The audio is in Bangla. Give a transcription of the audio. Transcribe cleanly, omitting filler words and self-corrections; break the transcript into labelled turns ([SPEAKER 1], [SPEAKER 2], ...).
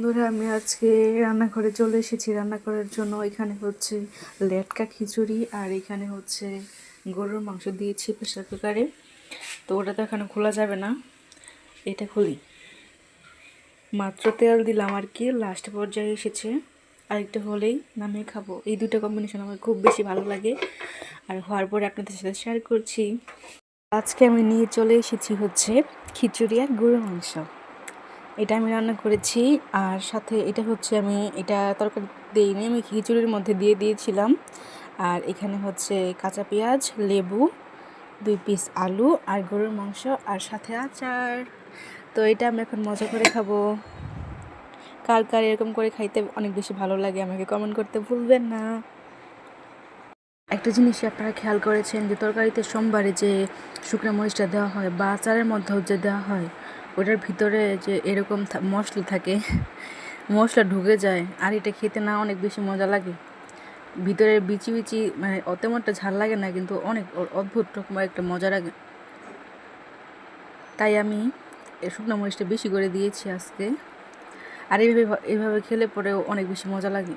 [SPEAKER 1] বন্ধুরা, আমি আজকে রান্নাঘরে চলে এসেছি রান্না করার জন্য। এখানে হচ্ছে লেটকা খিচুড়ি আর এখানে হচ্ছে গরুর মাংস দিয়েছি প্রেসার কুকারে। তো ওটা তো এখানে খোলা যাবে না, এটা খুলি। মাত্র তেল দিলাম আর কি, লাস্ট পর্যায়ে এসেছে। আরেকটা হলেই নামিয়ে খাবো। এই দুটো কম্বিনেশন আমার খুব বেশি ভালো লাগে, আর হওয়ার পরে আপনাদের সাথে শেয়ার করছি। আজকে আমি নিয়ে চলে এসেছি হচ্ছে খিচুড়ি আর গরুর মাংস। এটা আমি রান্না করেছি, আর সাথে এটা হচ্ছে আমি এটা তরকারি দিইনি, আমি খিচুড়ির মধ্যে দিয়ে দিয়েছিলাম। আর এখানে হচ্ছে কাঁচা পেঁয়াজ, লেবু, 2 পিস আলু আর গরুর মাংস আর সাথে আচার। তো এটা আমি এখন মজা করে খাবো। কার কার এরকম করে খাইতে অনেক বেশি ভালো লাগে আমাকে কমেন্ট করতে ভুলবেন না। একটা জিনিস আপনারা খেয়াল করেছেন যে তরকারিতে সোমবারে যে শুকনো মরিচটা দেওয়া হয় বা আচারের মধ্যেও যে দেওয়া হয়, ওটার ভিতরে যে এরকম মশলা থাকে, মশলা ঢুকে যায়। আর এটা খেতে না অনেক বেশি মজা লাগে। ভিতরের বিচি বিচি মানে তেমন একটা ঝাল লাগে না, কিন্তু অনেক অদ্ভুত রকম একটা মজা লাগে। তাই আমি শুকনো মরিচটা বেশি করে দিয়েছি আজকে। আর এইভাবে খেলে পরেও অনেক বেশি মজা লাগে।